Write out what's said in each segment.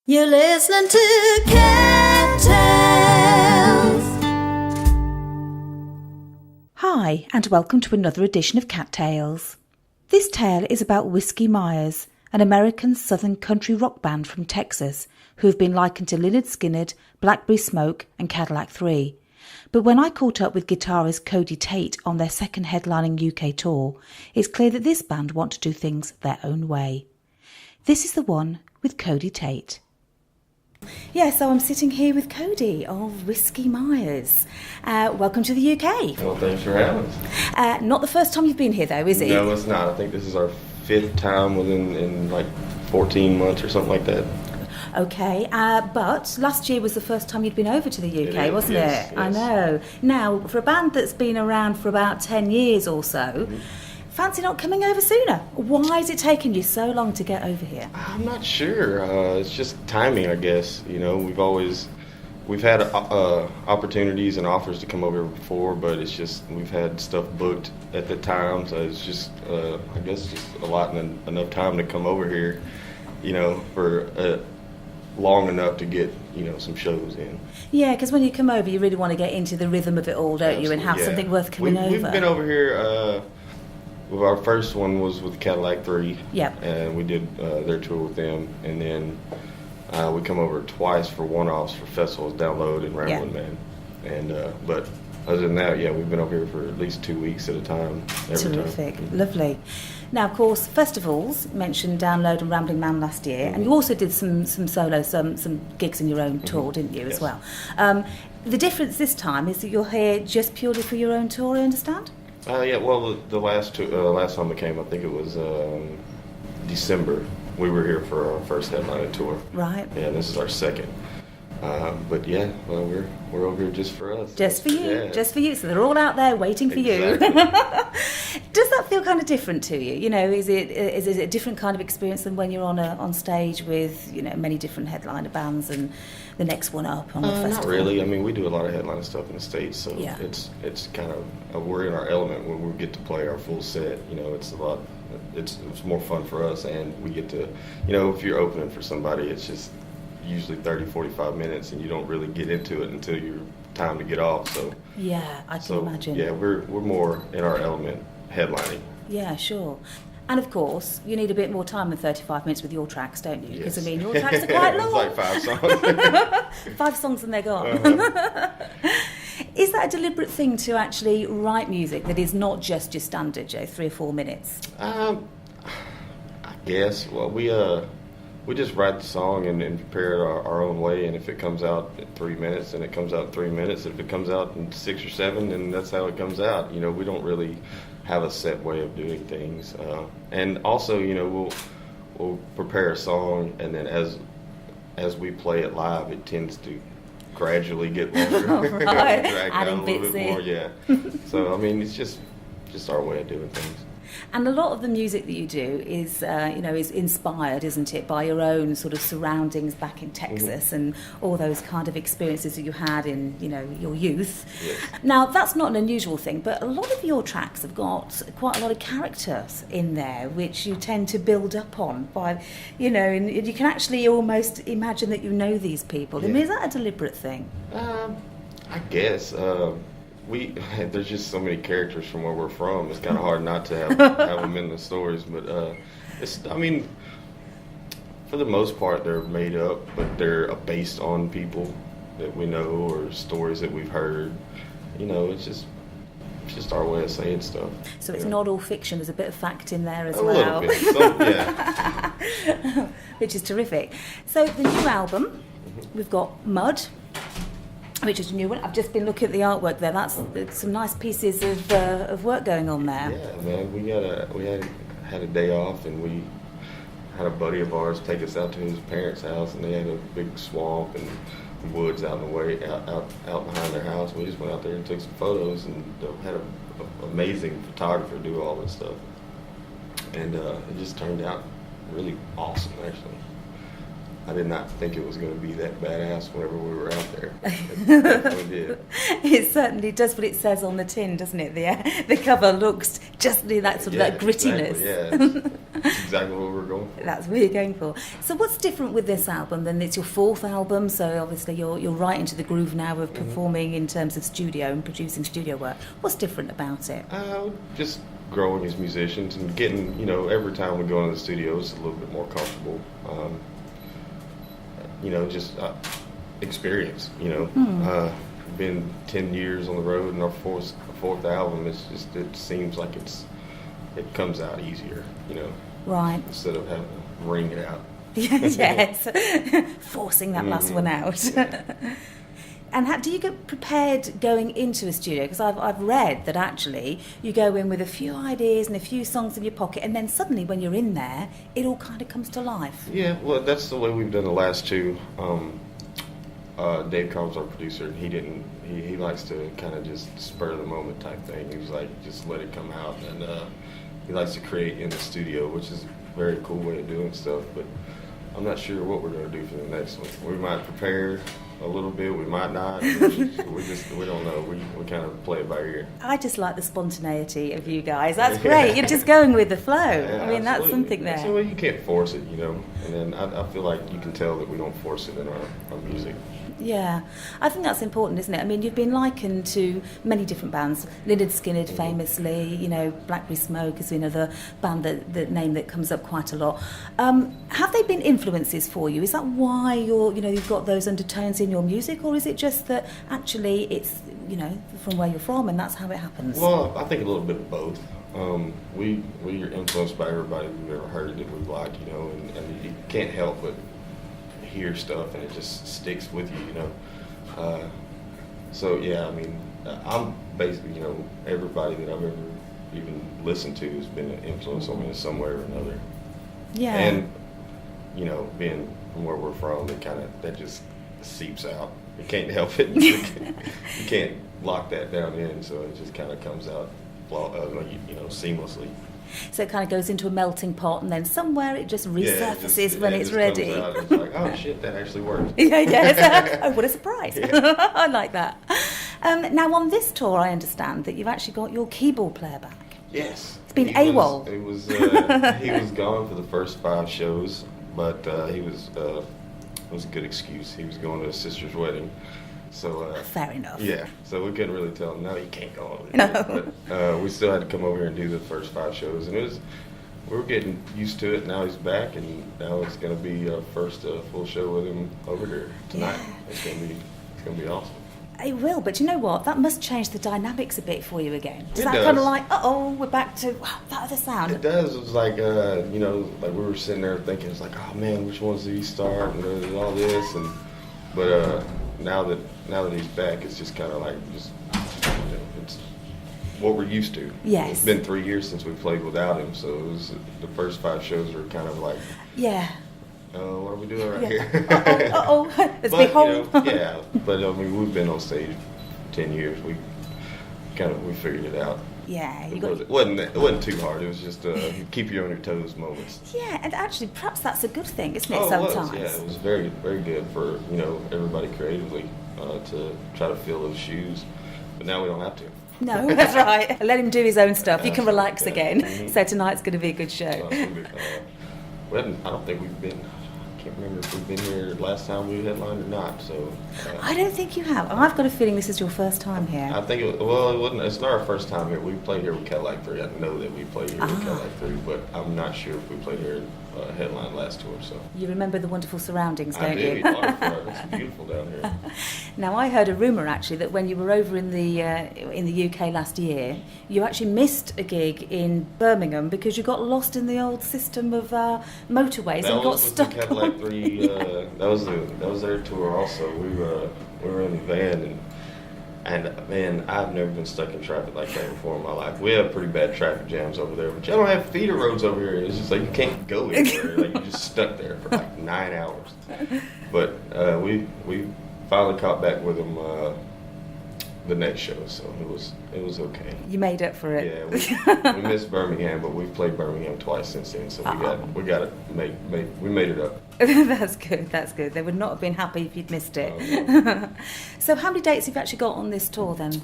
You're listening to Cat Tales. Hi, and welcome to another edition of Cat Tales. This tale is about Whiskeymyers, an American southern country rock band from Texas who have been likened to Lynyrd Skynyrd, Blackberry Smoke and Cadillac 3. But when I caught up with guitarist Cody Tate on their second headlining UK tour, it's clear that this band want to do things their own way. This is the one with Cody Tate. Yeah, so I'm sitting here with Cody of Whiskeymyers. Welcome to the UK. Well, thanks for having us. Not the first time you've been here, though, is it? No, it's not. I think this is our fifth time in like 14 months or something like that. Okay, but last year was the first time you'd been over to the UK, wasn't yes, it? Yes. I know. Now, for a band that's been around for about 10 years or so, fancy not coming over sooner? Why has it taken you so long to get over here? I'm not sure. It's just timing, I guess. You know, we've had opportunities and offers to come over before, but it's just we've had stuff booked at the time, so it's just I guess just allotting enough time to come over here. You know, for long enough to get some shows in. Yeah, because when you come over, you really want to get into the rhythm of it all, don't you, and have Absolutely, something worth coming over. We've been over here. Well, our first one was with Cadillac 3. Yep. And we did their tour with them. And then we come over twice for one-offs for festivals, Download and Ramblin' Man. And but other than that, yeah, we've been over here for at least 2 weeks at a time. Terrific. Lovely. Now, of course, festivals, mentioned Download and Rambling Man last year, and you also did some solo, some gigs in your own tour, didn't you, as well? The difference this time is that you're here just purely for your own tour, I understand? Yeah, well, the last time we came, I think it was December. We were here for our first headlining tour. Right. Yeah, this is our second. But yeah, well, we're over here just for us. Just for you, yeah. Just for you. So they're all out there waiting for Exactly. you. Does that feel kind of different to you? You know, is it a different kind of experience than when you're on stage with many different headliner bands and the next one up on the festival? Not really. I mean, we do a lot of headline stuff in the States, so yeah. it's kind of we're in our element when we get to play our full set. You know, it's a lot. It's more fun for us, and we get to, if you're opening for somebody, it's just usually 30, 45 minutes, and you don't really get into it until you're time to get off. So yeah, I can imagine. Yeah, we're more in our element headlining. Yeah, sure. And of course, you need a bit more time than 35 minutes with your tracks, don't you? Because Yes. I mean, your tracks are quite long. It's like 5 songs. 5 songs and they're gone. Uh-huh. Is that a deliberate thing to actually write music that is not just your standard, 3 or 4 minutes? I guess. Well, we just write the song and prepare it our own way, and if it comes out in 3 minutes, then it comes out in 3 minutes. If it comes out in 6 or 7, then that's how it comes out. We don't really have a set way of doing things. And also, we'll prepare a song, and then as we play it live, it tends to gradually get longer, Right. drag Adding down a little bits bit in. more. Yeah. So I mean, it's just our way of doing things. And a lot of the music that you do is, is inspired, isn't it, by your own sort of surroundings back in Texas and all those kind of experiences that you had in, your youth. Yes. Now, that's not an unusual thing, but a lot of your tracks have got quite a lot of characters in there, which you tend to build up on by, and you can actually almost imagine that you know these people. Yeah. I mean, is that a deliberate thing? I guess. There's just so many characters from where we're from. It's kind of hard not to have them in the stories, but for the most part, they're made up, but they're based on people that we know or stories that we've heard. It's just our way of saying stuff. So it's not all fiction. There's a bit of fact in there as a well. Little bit. Yeah. Which is terrific. So the new album, we've got Mud, which is a new one. I've just been looking at the artwork there. That's some nice pieces of work going on there. Yeah, man. We had a day off, and we had a buddy of ours take us out to his parents' house, and they had a big swamp and woods out in the way, out behind their house. We just went out there and took some photos, and had an amazing photographer do all this stuff, and it just turned out really awesome, actually. I did not think it was going to be that badass whenever we were out there. It definitely did. It certainly does what it says on the tin, doesn't it? The cover looks just that sort of that grittiness. Exactly, yeah. That's exactly what we're going for. That's what you're going for. So what's different with this album then? It's your fourth album, so obviously you're right into the groove now of performing in terms of studio and producing studio work. What's different about it? Just growing as musicians and getting, every time we go into the studio, it's a little bit more comfortable. Just experience, been 10 years on the road, and our fourth album, it seems like it comes out easier, Right. instead of having to wring it out. Yes, forcing that last one out. Yeah. And how do you get prepared going into a studio? Because I've read that actually you go in with a few ideas and a few songs in your pocket, and then suddenly when you're in there, it all kind of comes to life. Yeah, well, that's the way we've done the last two. Dave Cobb's our producer, and he likes to kind of just spur the moment type thing. He's like, just let it come out, and he likes to create in the studio, which is a very cool way of doing stuff. But I'm not sure what we're going to do for the next one. We might prepare a little bit, we might not. We don't know. We kind of play it by ear. I just like the spontaneity of you guys. That's great. You're just going with the flow. Yeah, I mean, that's something there. So you can't force it, And then I feel like you can tell that we don't force it in our music. Yeah, I think that's important, isn't it? I mean, you've been likened to many different bands. Lynyrd Skynyrd, famously, Blackberry Smoke is another band the name that comes up quite a lot. Have they been influences for you? Is that why you've got those undertones in your music, or is it just that actually it's from where you're from and that's how it happens? Well, I think a little bit of both. We are influenced by everybody we've ever heard that we like, and you can't help but hear stuff and it just sticks with you, So yeah, I mean, I'm basically, everybody that I've ever even listened to has been an influence on me in some way or another. Yeah. And being from where we're from, that just seeps out. You can't help it. You can't lock that down in, so it just kind of comes out, seamlessly. So it kind of goes into a melting pot, and then somewhere it just resurfaces when it's just ready. Comes out, it's like, oh shit, that actually worked. Yes. Oh, what a surprise! Yeah. I like that. Now on this tour, I understand that you've actually got your keyboard player back. Yes. It's been AWOL. He was gone for the first 5 shows, but it was a good excuse. He was going to his sister's wedding. So fair enough. Yeah, so we couldn't really tell him, no, you can't go over No. there. But we still had to come over here and do the first 5 shows, and we were getting used to it. Now he's back, and now it's going to be our first full show with him over here tonight. Yeah. It's going to be awesome. It will, but you know what? That must change the dynamics a bit for you again. Does It that does. kind of like, we're back to that other sound? It does. It was like, like we were sitting there thinking, it's like, oh man, which ones do you start and all this, but now that he's back, it's just kind of like it's what we're used to. Yes. It's been 3 years since we played without him, so it was the first 5 shows were kind of like, Yeah. what are we doing right Yeah. here? Let's But, be home. but I mean, we've been on stage 10 years. We figured it out. Yeah, It wasn't too hard. It was just keep you on your toes moments. Yeah, and actually, perhaps that's a good thing, isn't it? Oh, Sometimes. it was. Yeah, it was very, very good for everybody creatively to try to fill those shoes. But now we don't have to. No, that's right. Let him do his own stuff. You can relax Yeah. again. Mhm. So tonight's going to be a good show. I don't think we've been. I can't remember if we've been here last time we headlined or not. So I don't think you have. I've got a feeling this is your first time here. I think it wasn't. It's not our first time here. We played here with Cadillac 3. I know that we played here with Cadillac 3, but I'm not sure if we played here headline last tour. So You remember the wonderful surroundings, I don't do. you? It's beautiful down here. Now, I heard a rumour actually that when you were over in the UK last year, you actually missed a gig in Birmingham because you got lost in the old system of motorways and got stuck. That was with the Cadillac 3. That was their tour also. We were in the van and man, I've never been stuck in traffic like that before in my life. We have pretty bad traffic jams over there, but you don't have feeder roads over here. It's just like you can't go anywhere. Like you're just stuck there for like 9 hours. But we finally caught back with them the next show, so it was okay. You made up for it. Yeah, we missed Birmingham, but we've played Birmingham twice since then, so we got it. We made it up. That's good. That's good. They would not have been happy if you'd missed it. So, how many dates have you actually got on this tour then?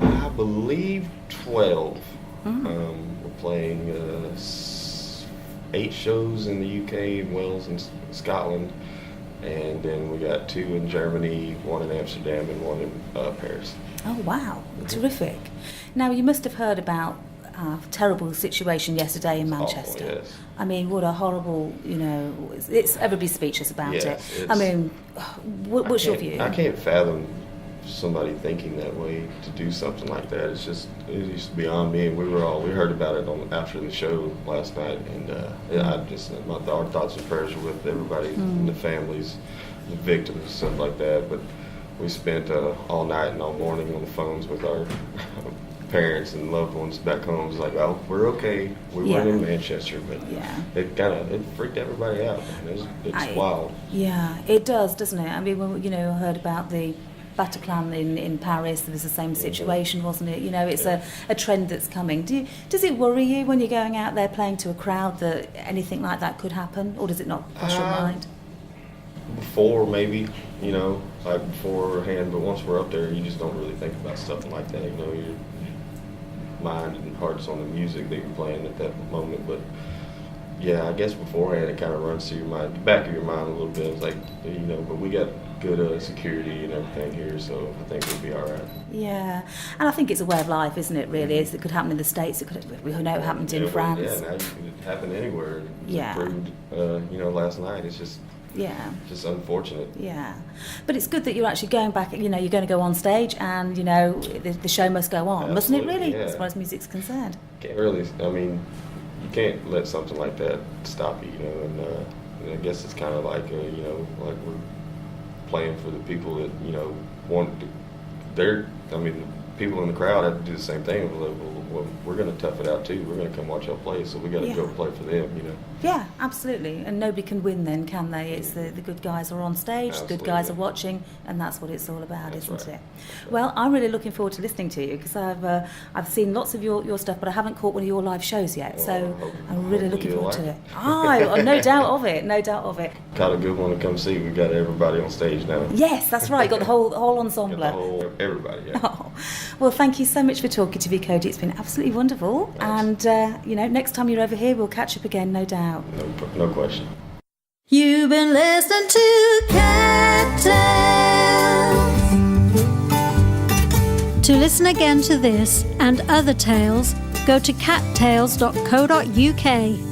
I believe 12. We're playing 8 shows in the UK, in Wales, and Scotland, and then we got 2 in Germany, 1 in Amsterdam, and 1 in Paris. Oh, wow. Terrific. Now, you must have heard about a terrible situation yesterday in Manchester. Awful, yes. I mean, what a horrible, it's everybody's speechless about it. I mean, what's your view? I can't fathom somebody thinking that way, to do something like that. It's just beyond me. And we heard about it after the show last night, and our thoughts and prayers are with everybody and the families, the victims, and stuff like that. But we spent all night and all morning on the phones with our parents and loved ones back home. It's like, oh, we're okay. We weren't in Manchester, but it freaked everybody out. Man. It's wild. Yeah, it does, doesn't it? I mean, when heard about the Bataclan in Paris, there was the same situation, wasn't it? It's a trend that's coming. Does it worry you when you're going out there playing to a crowd that anything like that could happen, or does it not cross your mind? Before, maybe, like beforehand, but once we're up there, you just don't really think about stuff like that. Your mind and heart's on the music that you're playing at that moment. But yeah, I guess beforehand it kind of runs through your mind, the back of your mind a little bit. It's like, but we got good security and everything here, so I think we'll be all right. Yeah, and I think it's a way of life, isn't it, really? It could happen in the States, we know it happened in France. Yeah, now it could happen anywhere. It's proved, last night. It's just unfortunate. Yeah, but it's good that you're actually going back. You're going to go on stage, and the show must go on, mustn't it? Really, as far as music's concerned. Can't really. I mean, you can't let something like that stop you. And I guess it's kind of like like we're playing for the people that want to. The people in the crowd have to do the same thing. Well, we're going to tough it out too. We're going to come watch y'all play, so we got to go play for them. Yeah, absolutely. And nobody can win then, can they? It's the good guys are on stage, the good guys are watching, and that's what it's all about, isn't it? Well, I'm really looking forward to listening to you, because I've seen lots of your stuff, but I haven't caught one of your live shows yet, so I'm really looking forward to it. No doubt of it, no doubt of it. Got a good one to come see. We've got everybody on stage now. Yes, that's right. Got the whole ensemble. Everybody, yeah. Oh. Well, thank you so much for talking to me, Cody. It's been absolutely wonderful. Thanks. And next time you're over here, we'll catch up again, no doubt. No question. You've been listening to Cat Tales. To listen again to this and other tales, go to cattales.co.uk.